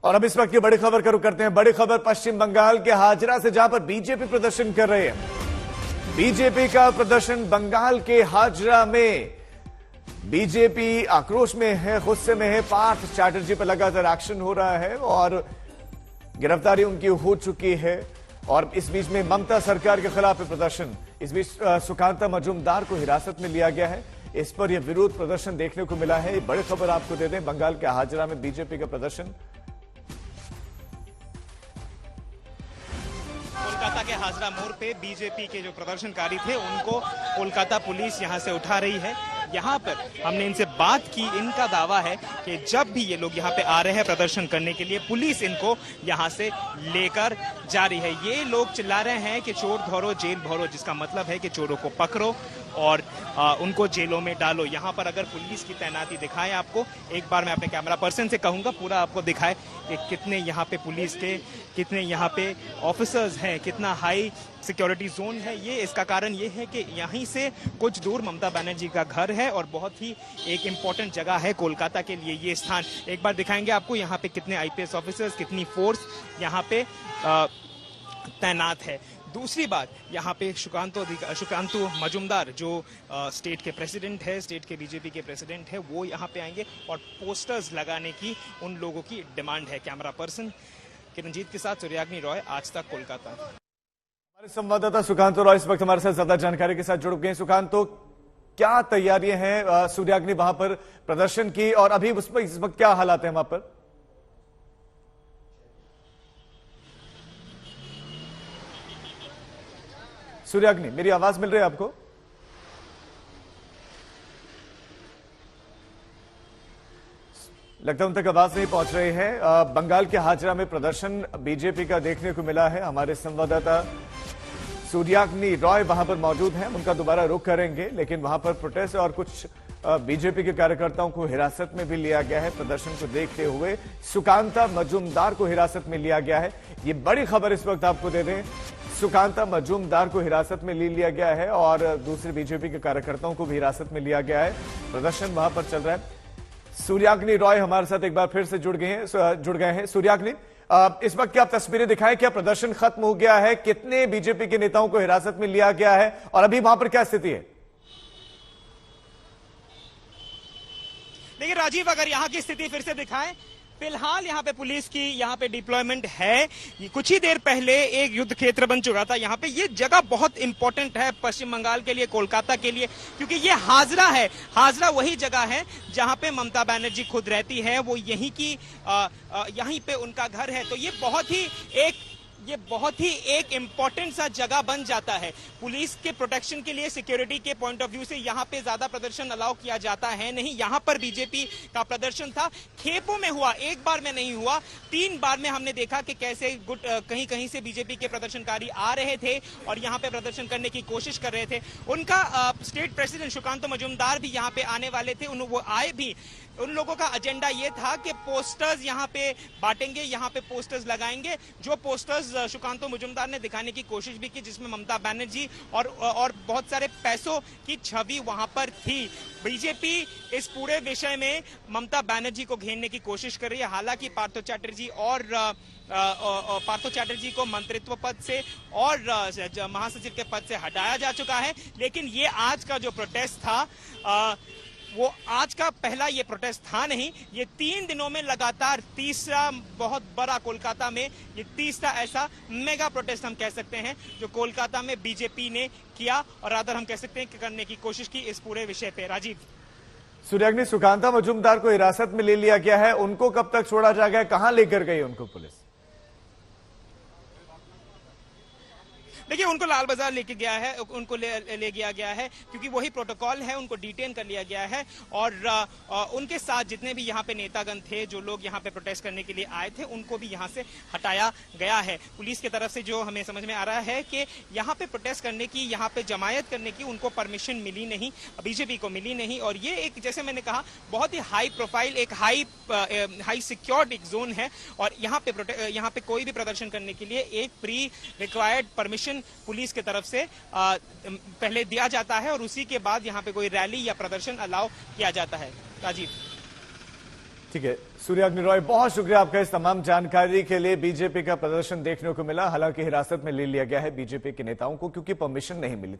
और अब इस वक्त की बड़ी खबर का रुख करते हैं। बड़ी खबर पश्चिम बंगाल के हाजरा से, जहां पर बीजेपी प्रदर्शन कर रही है। बीजेपी का प्रदर्शन बंगाल के हाजरा में। बीजेपी आक्रोश में है, गुस्से में है। पार्थ चैटर्जी पर लगातार एक्शन हो रहा है और गिरफ्तारी उनकी हो चुकी है। और इस बीच में ममता सरकार के खिलाफ प्रदर्शन। इस बीच सुकांता मजूमदार को हिरासत में लिया गया है। इस पर यह विरोध प्रदर्शन देखने को मिला है। बड़ी खबर आपको दे दें, बंगाल के हाजरा में बीजेपी का प्रदर्शन। कोलकाता के हाजरा मोड़ पे बीजेपी के जो प्रदर्शनकारी थे उनको कोलकाता पुलिस यहां से उठा रही है। यहाँ पर हमने इनसे बात की। इनका दावा है कि जब भी ये लोग यहाँ पे आ रहे हैं प्रदर्शन करने के लिए, पुलिस इनको यहाँ से लेकर जा रही है। ये लोग चिल्ला रहे हैं कि चोर धरो जेल भरो, जिसका मतलब है कि चोरों को पकड़ो और उनको जेलों में डालो। यहाँ पर अगर पुलिस की तैनाती दिखाएं आपको, एक बार मैं अपने कैमरा पर्सन से कहूंगा पूरा आपको दिखाए कि कितने यहाँ पे पुलिस के, कितने यहाँ पे ऑफिसर्स हैं, कितना हाई सिक्योरिटी जोन है। ये इसका कारण ये है कि यहीं से कुछ दूर ममता बनर्जी का घर है और बहुत ही एक इंपॉर्टेंट जगह है कोलकाता के लिए ये स्थान। एक बार दिखाएंगे आपको यहाँ पे कितने आईपीएस ऑफिसर्स, कितनी फोर्स यहाँ पे तैनात है। दूसरी बात, यहाँ पे सुकांतु मजूमदार जो स्टेट के प्रेसिडेंट है, स्टेट के बीजेपी के प्रेसिडेंट है, वो यहाँ पे आएंगे और पोस्टर्स लगाने की उन लोगों की डिमांड है। कैमरा पर्सन किरणजीत के साथ सूर्याग्नि रॉय, आज तक कोलकाता। हमारे संवाददाता सुकांत रॉय इस वक्त हमारे साथ ज्यादा जानकारी के साथ जुड़ गए। सुकांत, तो क्या तैयारियां हैं सूर्याग्नि वहां पर प्रदर्शन की, और अभी उस पर इस वक्त क्या हालात हैं वहां पर? सूर्याग्नि, मेरी आवाज मिल रही है आपको? लगता है उन तक आवाज नहीं पहुंच रही है। बंगाल के हाजरा में प्रदर्शन बीजेपी का देखने को मिला है। हमारे संवाददाता सूर्याग्नि रॉय वहां पर मौजूद हैं, उनका दोबारा रुख करेंगे। लेकिन वहां पर प्रोटेस्ट और कुछ बीजेपी के कार्यकर्ताओं को हिरासत में भी लिया गया है। प्रदर्शन को देखते हुए सुकांता मजूमदार को हिरासत में लिया गया है। ये बड़ी खबर इस वक्त आपको दे दें, सुकांता मजूमदार को हिरासत में ले लिया गया है और दूसरे बीजेपी के कार्यकर्ताओं को भी हिरासत में लिया गया है। प्रदर्शन वहां पर चल रहा है। सूर्याग्नि रॉय हमारे साथ एक बार फिर से जुड़ गए हैं। सूर्याग्नि, इस वक्त क्या तस्वीरें दिखाएं? क्या प्रदर्शन खत्म हो गया है? कितने बीजेपी के नेताओं को हिरासत में लिया गया है और अभी वहां पर क्या स्थिति है? देखिए राजीव, अगर यहाँ की स्थिति फिर से दिखाएं, फिलहाल यहाँ पे पुलिस की यहाँ पे डिप्लॉयमेंट है। कुछ ही देर पहले एक युद्ध क्षेत्र बन चुका था यहाँ पे। ये जगह बहुत इंपॉर्टेंट है पश्चिम बंगाल के लिए, कोलकाता के लिए, क्योंकि ये हाजरा है। हाजरा वही जगह है जहाँ पे ममता बनर्जी खुद रहती है। वो यहीं की यहीं पे उनका घर है। तो ये बहुत ही एक इम्पोर्टेंट सा जगह बन जाता है। पुलिस के प्रोटेक्शन के लिए, सिक्योरिटी के पॉइंट ऑफ व्यू से यहाँ पे ज्यादा प्रदर्शन अलाउ किया जाता है नहीं। यहाँ पर बीजेपी का प्रदर्शन था, खेपों में हुआ, एक बार में नहीं हुआ, 3 बार में हमने देखा कि कैसे कहीं कहीं से बीजेपी के प्रदर्शनकारी आ रहे थे और यहाँ पे प्रदर्शन करने की कोशिश कर रहे थे। उनका स्टेट प्रेसिडेंट सुकांतु मजूमदार भी यहाँ पे आने वाले थे, वो आए भी। उन लोगों का एजेंडा ये था कि पोस्टर्स यहाँ पे बांटेंगे, यहाँ पे पोस्टर्स लगाएंगे। जो पोस्टर्स सुकांतु मजूमदार ने दिखाने की कोशिश भी की, जिसमें ममता बनर्जी और बहुत सारे पैसों की छवि वहां पर थी। बीजेपी इस पूरे विषय में ममता बनर्जी को घेरने की कोशिश कर रही है। हालांकि पार्थ चैटर्जी को मंत्रित्व पद से और महासचिव के पद से हटाया जा चुका है। लेकिन ये आज का जो प्रोटेस्ट था, वो आज का पहला ये प्रोटेस्ट था नहीं। ये 3 दिनों में लगातार तीसरा बहुत बड़ा, कोलकाता में ये तीसरा ऐसा मेगा प्रोटेस्ट हम कह सकते हैं जो कोलकाता में बीजेपी ने किया, और अदर हम कह सकते हैं कि करने की कोशिश की इस पूरे विषय पे। राजीव। सूर्याग्नि, सुकांता मजूमदार को हिरासत में ले लिया गया है, उनको कब तक छोड़ा जाएगा? कहां लेकर गई उनको पुलिस? देखिए, उनको लाल बाजार लेके गया है, उनको ले गया गया है, क्योंकि वही प्रोटोकॉल है। उनको डिटेन कर लिया गया है और उनके साथ जितने भी यहाँ पे नेतागण थे, जो लोग यहाँ पे प्रोटेस्ट करने के लिए आए थे, उनको भी यहाँ से हटाया गया है। पुलिस की तरफ से जो हमें समझ में आ रहा है कि यहाँ पे प्रोटेस्ट करने की, यहाँ पे जमायत करने की उनको परमिशन मिली नहीं, बीजेपी को मिली नहीं। और ये एक, जैसे मैंने कहा, बहुत ही हाई प्रोफाइल, एक हाई सिक्योर्ड एक जोन है और यहाँ पे कोई भी प्रदर्शन करने के लिए एक प्री रिक्वायर्ड परमिशन पुलिस की तरफ से पहले दिया जाता है और उसी के बाद यहाँ पे कोई रैली या प्रदर्शन अलाउ किया जाता है। राजीव। ठीक है, सूर्याग्नि रॉय, बहुत शुक्रिया आपका इस तमाम जानकारी के लिए। बीजेपी का प्रदर्शन देखने को मिला, हालांकि हिरासत में ले लिया गया है बीजेपी के नेताओं को क्योंकि परमिशन नहीं मिली थी।